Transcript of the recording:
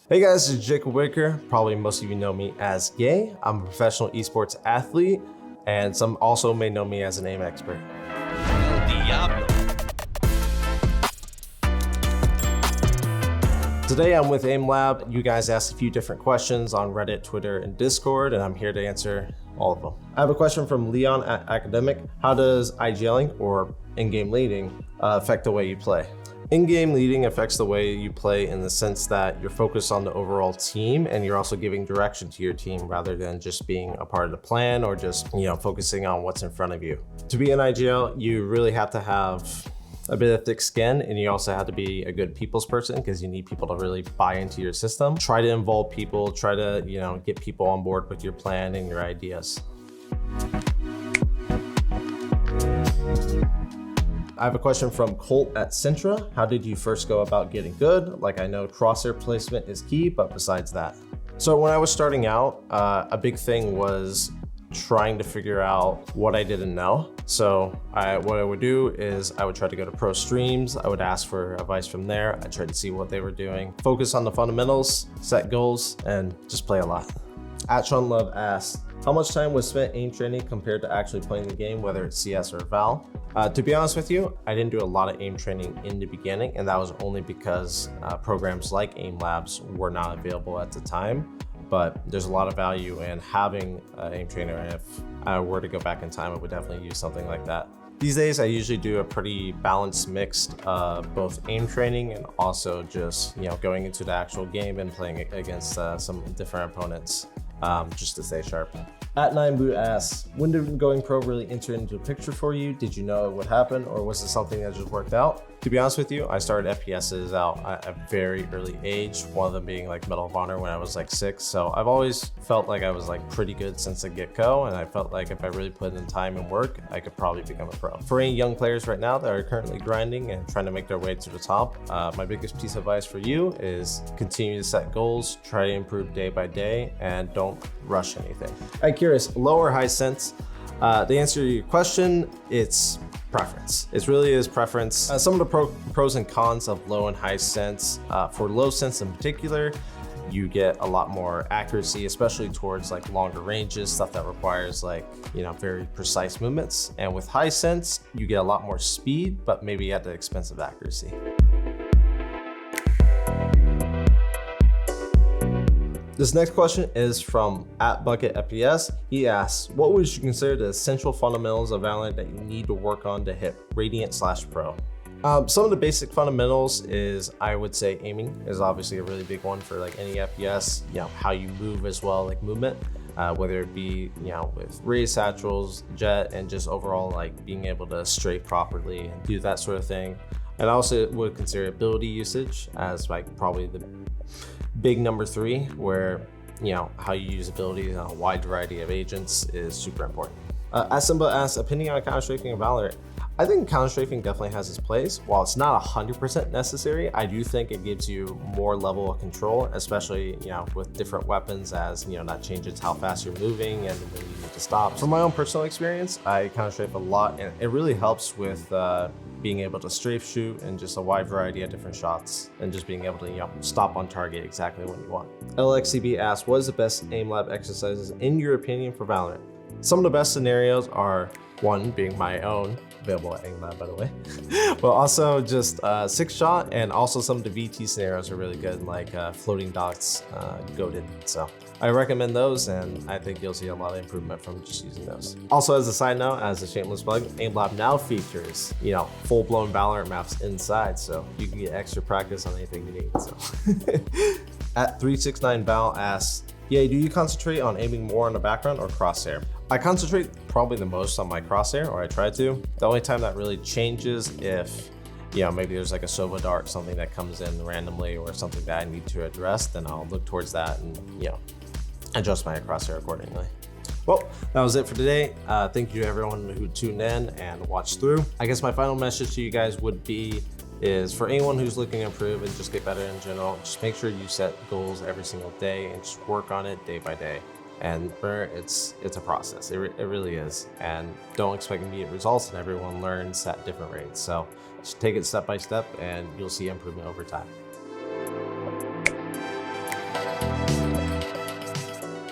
Hey guys, this is Jacob Whitaker. Probably most of you know me as Gay. I'm a professional esports athlete, and some also may know me as an aim expert. Diablo. Today I'm with Aimlab. You guys asked a few different questions on Reddit, Twitter, and Discord, and I'm here to answer all of them. I have a question from Leon at Academic. How does IGLing or in-game leading affect the way you play? In-game leading affects the way you play in the sense that you're focused on the overall team and you're also giving direction to your team rather than just being a part of the plan or just, focusing on what's in front of you. To be an IGL, you really have to have a bit of thick skin, and you also have to be a good people's person because you need people to really buy into your system. Try to involve people, try to, get people on board with your plan and your ideas. I have a question from Colt at Centra. How did you first go about getting good? Like, I know crosshair placement is key, but besides that. So when I was starting out, a big thing was trying to figure out what I didn't know. So what I would do is I would try to go to pro streams. I would ask for advice from there. I tried to see what they were doing. Focus on the fundamentals, set goals, and just play a lot. At Sean Love asked, how much time was spent aim training compared to actually playing the game, whether it's CS or Val? To be honest with you, I didn't do a lot of aim training in the beginning, and that was only because programs like Aimlabs were not available at the time. But there's a lot of value in having an aim trainer, and if I were to go back in time, I would definitely use something like that. These days, I usually do a pretty balanced mix of both aim training and also just going into the actual game and playing against some different opponents just to stay sharp. At 9Boot asks, when did going pro really enter into the picture for you? Did you know it would happen, or was it something that just worked out? To be honest with you, I started FPSs out at a very early age, one of them being like Medal of Honor when I was like 6. So I've always felt like I was like pretty good since the get-go, and I felt like if I really put in time and work, I could probably become a pro. For any young players right now that are currently grinding and trying to make their way to the top, my biggest piece of advice for you is continue to set goals, try to improve day by day, and don't rush anything. I'm curious, low or high sense? To answer your question, it's preference. It really is preference. Some of the pros and cons of low and high sense. For low sense in particular, you get a lot more accuracy, especially towards like longer ranges, stuff that requires like, very precise movements. And with high sense, you get a lot more speed, but maybe at the expense of accuracy. This next question is from @BucketFPS. He asks, what would you consider the essential fundamentals of Valorant that you need to work on to hit Radiant/Pro? Some of the basic fundamentals is, I would say aiming is obviously a really big one for like any FPS, how you move as well, like movement, whether it be, with raise satchels, jet, and just overall like being able to strafe properly and do that sort of thing. And I also would consider ability usage as like probably the big number 3, where how you use abilities on a wide variety of agents is super important. As Simba asks, opinion on counter-strafing and Valorant. I think counter-strafing definitely has its place. While it's not 100% necessary, I do think it gives you more level of control, especially with different weapons, as that changes how fast you're moving and when you need to stop. From my own personal experience, I counter-strafe a lot, and it really helps with being able to strafe shoot and just a wide variety of different shots, and just being able to stop on target exactly when you want. LXCB asks, what is the best Aimlab exercises in your opinion for Valorant? Some of the best scenarios are, one being my own, available at Aimlab by the way, but also just 6-shot, and also some of the VT scenarios are really good, like floating dots, goated. So I recommend those, and I think you'll see a lot of improvement from just using those. Also, as a side note, as a shameless plug, Aimlab now features, full-blown Valorant maps inside, so you can get extra practice on anything you need. So at 369Val asks, yeah, do you concentrate on aiming more on the background or crosshair? I concentrate probably the most on my crosshair, or I try to. The only time that really changes if, maybe there's like a Sova dart, something that comes in randomly, or something that I need to address, then I'll look towards that and, adjust my crosshair accordingly. Well, that was it for today. Thank you to everyone who tuned in and watched through. I guess my final message to you guys would be, is for anyone who's looking to improve and just get better in general, just make sure you set goals every single day and just work on it day by day. And it's a process, it really is. And don't expect immediate results, and everyone learns at different rates. So just take it step by step and you'll see improvement over time.